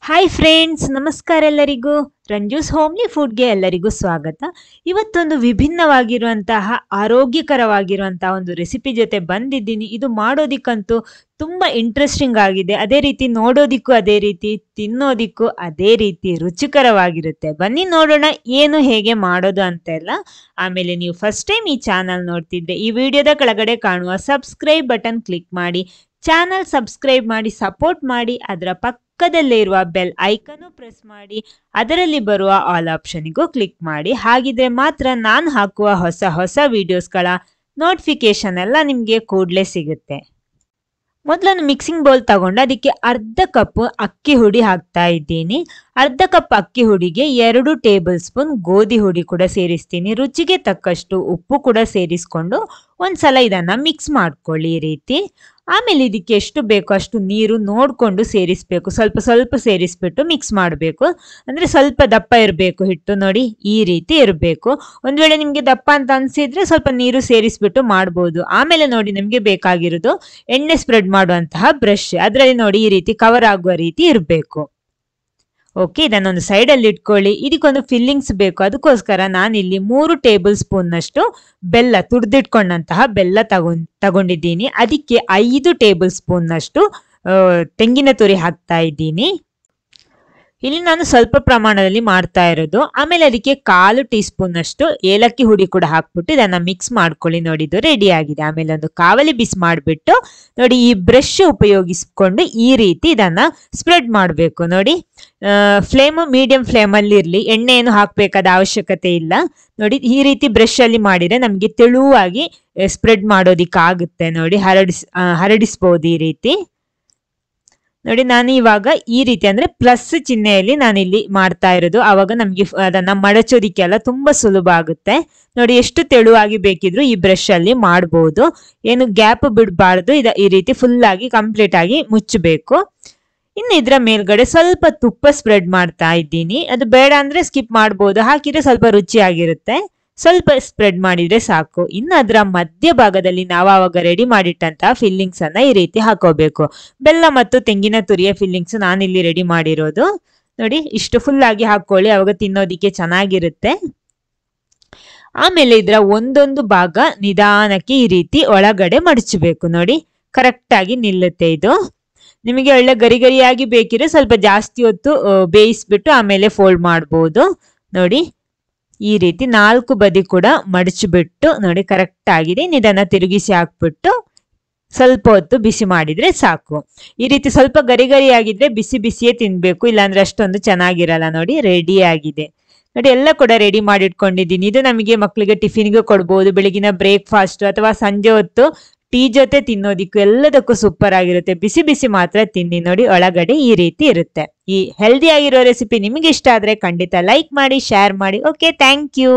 Hi friends, ನಮಸ್ಕಾರ ಎಲ್ಲರಿಗೂ. ರಂಜೂಸ್ homely ಫುಡ್ಗೆ ಎಲ್ಲರಿಗೂ ಸ್ವಾಗತ. ಇವತ್ತೊಂದು ವಿಭಿನ್ನವಾಗಿರುವಂತಹ ಆರೋಗ್ಯಕರವಾಗಿರುವಂತಹ ಒಂದು ರೆಸಿಪಿ ಜೊತೆ ಬಂದಿದ್ದೀನಿ. ಇದು ಮಾಡೋದಿಕ್ಕಂತೂ ತುಂಬ ಇಂಟ್ರೆಸ್ಟಿಂಗ್ ಆಗಿದೆ. ಅದೇ ರೀತಿ ನೋಡೋದಿಕ್ಕೂ ಅದೇ ರೀತಿ, ತಿನ್ನೋದಿಕ್ಕೂ ಅದೇ ರೀತಿ ರುಚಿಕರವಾಗಿರುತ್ತೆ. ಬನ್ನಿ ನೋಡೋಣ ಏನು ಹೇಗೆ ಮಾಡೋದು ಅಂತೆಲ್ಲ. ಆಮೇಲೆ ನೀವು ಫಸ್ಟ್ ಟೈಮ್ ಈ ಚಾನಲ್ ನೋಡ್ತಿದ್ರೆ ಈ ವಿಡಿಯೋದ ಕೆಳಗಡೆ ಕಾಣುವ ಸಬ್ಸ್ಕ್ರೈಬ್ ಬಟನ್ ಕ್ಲಿಕ್ ಮಾಡಿ, ಚಾನಲ್ ಸಬ್ಸ್ಕ್ರೈಬ್ ಮಾಡಿ ಸಪೋರ್ಟ್ ಮಾಡಿ. ಅದರ ಪಕ್ಕದಲ್ಲೇ ಇರುವ ಬೆಲ್ ಐಕನ್ನು ಪ್ರೆಸ್ ಮಾಡಿ, ಅದರಲ್ಲಿ ಬರುವ ಆಲ್ ಆಪ್ಷನ್ಗೂ ಕ್ಲಿಕ್ ಮಾಡಿ. ಹಾಗಿದ್ರೆ ಮಾತ್ರ ನಾನು ಹಾಕುವ ಹೊಸ ಹೊಸ ವಿಡಿಯೋಸ್ಗಳ ನೋಟಿಫಿಕೇಶನ್ ಎಲ್ಲ ನಿಮಗೆ ಕೂಡಲೇ ಸಿಗುತ್ತೆ. ಮೊದಲೊಂದು ಮಿಕ್ಸಿಂಗ್ ಬೌಲ್ ತಗೊಂಡು ಅದಕ್ಕೆ ಅರ್ಧ ಕಪ್ ಅಕ್ಕಿ ಹುಡಿ ಹಾಕ್ತಾ ಇದ್ದೀನಿ. ಅರ್ಧ ಕಪ್ ಅಕ್ಕಿ ಹುಡಿಗೆ 2 ಟೇಬಲ್ ಸ್ಪೂನ್ ಗೋಧಿ ಹುಡಿ ಕೂಡ ಸೇರಿಸ್ತೀನಿ. ರುಚಿಗೆ ತಕ್ಕಷ್ಟು ಉಪ್ಪು ಕೂಡ ಸೇರಿಸ್ಕೊಂಡು ಒಂದ್ಸಲ ಇದನ್ನ ಮಿಕ್ಸ್ ಮಾಡ್ಕೊಳ್ಳಿ ಈ ರೀತಿ. ಆಮೇಲೆ ಇದಕ್ಕೆ ಎಷ್ಟು ಬೇಕೋ ಅಷ್ಟು ನೀರು ನೋಡ್ಕೊಂಡು ಸೇರಿಸ್ಬೇಕು. ಸ್ವಲ್ಪ ಸ್ವಲ್ಪ ಸೇರಿಸ್ಬಿಟ್ಟು ಮಿಕ್ಸ್ ಮಾಡಬೇಕು. ಅಂದ್ರೆ ಸ್ವಲ್ಪ ದಪ್ಪ ಇರಬೇಕು ಹಿಟ್ಟು, ನೋಡಿ ಈ ರೀತಿ ಇರಬೇಕು. ಒಂದ್ ವೇಳೆ ನಿಮ್ಗೆ ದಪ್ಪ ಅಂತ ಅನ್ಸಿದ್ರೆ ಸ್ವಲ್ಪ ನೀರು ಸೇರಿಸ್ಬಿಟ್ಟು ಮಾಡ್ಬೋದು. ಆಮೇಲೆ ನೋಡಿ ನಿಮ್ಗೆ ಬೇಕಾಗಿರೋದು ಎಣ್ಣೆ ಸ್ಪ್ರೆಡ್ ಮಾಡುವಂತಹ ಬ್ರಷ್. ಅದರಲ್ಲಿ ನೋಡಿ ಈ ರೀತಿ ಕವರ್ ಆಗುವ ರೀತಿ ಇರಬೇಕು. ಓಕೆ, ಇದನ್ನೊಂದು ಸೈಡಲ್ಲಿ ಇಟ್ಕೊಳ್ಳಿ. ಇದಕ್ಕೊಂದು ಫಿಲ್ಲಿಂಗ್ಸ್ ಬೇಕು. ಅದಕ್ಕೋಸ್ಕರ ನಾನಿಲ್ಲಿ 3 ಟೇಬಲ್ ಸ್ಪೂನ್ ನಷ್ಟು ಬೆಲ್ಲ, ತುರ್ದಿಟ್ಕೊಂಡಂತಹ ಬೆಲ್ಲ ತಗೊಂಡಿದ್ದೀನಿ. ಅದಕ್ಕೆ 5 ಟೇಬಲ್ ಸ್ಪೂನ್ ನಷ್ಟು ತೆಂಗಿನ ತುರಿ ಹಾಕ್ತಾ ಇದ್ದೀನಿ. ಇಲ್ಲಿ ನಾನು ಸ್ವಲ್ಪ ಪ್ರಮಾಣದಲ್ಲಿ ಮಾಡ್ತಾ ಇರೋದು. ಆಮೇಲೆ ಅದಕ್ಕೆ 1/4 ಟೀ ಸ್ಪೂನ್ ನಷ್ಟು ಏಲಕ್ಕಿ ಹುಡಿ ಕೂಡ ಹಾಕ್ಬಿಟ್ಟು ಇದನ್ನ ಮಿಕ್ಸ್ ಮಾಡ್ಕೊಳ್ಳಿ. ನೋಡಿ ಇದು ರೆಡಿ ಆಗಿದೆ. ಆಮೇಲೆ ಒಂದು ಕಾವಲಿ ಬಿಸಿ ಮಾಡಿಬಿಟ್ಟು ನೋಡಿ ಈ ಬ್ರಷ್ ಉಪಯೋಗಿಸ್ಕೊಂಡು ಈ ರೀತಿ ಇದನ್ನ ಸ್ಪ್ರೆಡ್ ಮಾಡಬೇಕು. ನೋಡಿ ಫ್ಲೇಮ್ ಮೀಡಿಯಂ ಫ್ಲೇಮ್ ಅಲ್ಲಿ ಇರಲಿ. ಎಣ್ಣೆ ಏನು ಹಾಕ್ಬೇಕಾದ ಅವಶ್ಯಕತೆ ಇಲ್ಲ. ನೋಡಿ ಈ ರೀತಿ ಬ್ರಷ್ ಅಲ್ಲಿ ಮಾಡಿದ್ರೆ ನಮ್ಗೆ ತೆಳುವಾಗಿ ಸ್ಪ್ರೆಡ್ ಮಾಡೋದಿಕ್ಕಾಗುತ್ತೆ. ನೋಡಿ ಹರಡಿಸ್ಬೋದು ಈ ರೀತಿ. ನೋಡಿ ನಾನು ಇವಾಗ ಈ ರೀತಿ ಅಂದ್ರೆ ಪ್ಲಸ್ ಚಿಹ್ನೆಯಲ್ಲಿ ನಾನಿಲ್ಲಿ ಮಾಡ್ತಾ ಇರೋದು. ಆವಾಗ ನಮ್ಗೆ ಅದನ್ನ ಮಡಚೋದಿಕ್ಕೆಲ್ಲ ತುಂಬಾ ಸುಲಭ ಆಗುತ್ತೆ. ನೋಡಿ ಎಷ್ಟು ತೆಳುವಾಗಿ ಬೇಕಿದ್ರು ಈ ಬ್ರಷ್ ಅಲ್ಲಿ ಮಾಡಬಹುದು. ಏನು ಗ್ಯಾಪ್ ಬಿಡಬಾರ್ದು. ಈ ರೀತಿ ಫುಲ್ ಆಗಿ ಕಂಪ್ಲೀಟ್ ಆಗಿ ಮುಚ್ಚಬೇಕು. ಇನ್ನು ಇದರ ಮೇಲ್ಗಡೆ ಸ್ವಲ್ಪ ತುಪ್ಪ ಸ್ಪ್ರೆಡ್ ಮಾಡ್ತಾ ಇದ್ದೀನಿ. ಅದು ಬೇಡ ಅಂದ್ರೆ ಸ್ಕಿಪ್ ಮಾಡಬಹುದು, ಹಾಕಿದ್ರೆ ಸ್ವಲ್ಪ ರುಚಿಯಾಗಿರುತ್ತೆ. ಸ್ವಲ್ಪ ಸ್ಪ್ರೆಡ್ ಮಾಡಿದ್ರೆ ಸಾಕು. ಇನ್ನು ಅದರ ಮಧ್ಯ ಭಾಗದಲ್ಲಿ ನಾವು ಆವಾಗ ರೆಡಿ ಮಾಡಿಟ್ಟಂತಹ ಫಿಲ್ಲಿಂಗ್ಸ್ ಅನ್ನ ಈ ರೀತಿ ಹಾಕೋಬೇಕು. ಬೆಲ್ಲ ಮತ್ತು ತೆಂಗಿನ ತುರಿಯ ಫಿಲ್ಲಿಂಗ್ಸ್ ನಾನಿಲ್ಲಿ ರೆಡಿ ಮಾಡಿರೋದು. ನೋಡಿ ಇಷ್ಟು ಫುಲ್ ಆಗಿ ಹಾಕೊಳ್ಳಿ, ಅವಾಗ ತಿನ್ನೋದಿಕ್ಕೆ ಚೆನ್ನಾಗಿರುತ್ತೆ. ಆಮೇಲೆ ಇದರ ಒಂದೊಂದು ಭಾಗ ನಿಧಾನಕ್ಕೆ ಈ ರೀತಿ ಒಳಗಡೆ ಮಡಚಬೇಕು. ನೋಡಿ ಕರೆಕ್ಟ್ ಆಗಿ ನಿಲ್ಲುತ್ತೆ ಇದು. ನಿಮಗೆ ಒಳ್ಳೆ ಗರಿ ಗರಿಯಾಗಿ ಬೇಕಿದ್ರೆ ಸ್ವಲ್ಪ ಜಾಸ್ತಿ ಹೊತ್ತು ಬೇಯಿಸ್ಬಿಟ್ಟು ಆಮೇಲೆ ಫೋಲ್ಡ್ ಮಾಡಬಹುದು. ನೋಡಿ ಈ ರೀತಿ 4 ಬದಿ ಕೂಡ ಮಡಚಿಬಿಟ್ಟು ನೋಡಿ ಕರೆಕ್ಟ್ ಆಗಿದೆ. ಇದನ್ನ ತಿರುಗಿಸಿ ಹಾಕ್ಬಿಟ್ಟು ಸ್ವಲ್ಪ ಹೊತ್ತು ಬಿಸಿ ಮಾಡಿದ್ರೆ ಸಾಕು. ಈ ರೀತಿ ಸ್ವಲ್ಪ ಗರಿ ಗರಿ ಆಗಿದ್ರೆ ಬಿಸಿ ಬಿಸಿಯೇ ತಿನ್ಬೇಕು, ಇಲ್ಲಾಂದ್ರೆ ಅಷ್ಟೊಂದು ಚೆನ್ನಾಗಿರಲ್ಲ. ನೋಡಿ ರೆಡಿ ಆಗಿದೆ. ನೋಡಿ ಎಲ್ಲ ಕೂಡ ರೆಡಿ ಮಾಡಿಟ್ಕೊಂಡಿದ್ದೀನಿ. ಇದು ನಮಗೆ ಮಕ್ಕಳಿಗೆ ಟಿಫಿನ್ಗೆ ಕೊಡ್ಬೋದು, ಬೆಳಗಿನ ಬ್ರೇಕ್ಫಾಸ್ಟ್ ಅಥವಾ ಸಂಜೆ ಹೊತ್ತು ಟೀ ಜೊತೆ ತಿನ್ನೋದಿಕ್ಕೂ ಎಲ್ಲದಕ್ಕೂ ಸೂಪರ್ ಆಗಿರುತ್ತೆ. ಬಿಸಿ ಬಿಸಿ ಮಾತ್ರ ತಿನ್ನಿ. ನೋಡಿ ಒಳಗಡೆ ಈ ರೀತಿ ಇರುತ್ತೆ. ಈ ಹೆಲ್ದಿ ಆಗಿರೋ ರೆಸಿಪಿ ನಿಮಗೆ ಇಷ್ಟ ಆದ್ರೆ ಖಂಡಿತ ಲೈಕ್ ಮಾಡಿ, ಶೇರ್ ಮಾಡಿ. Okay, thank you.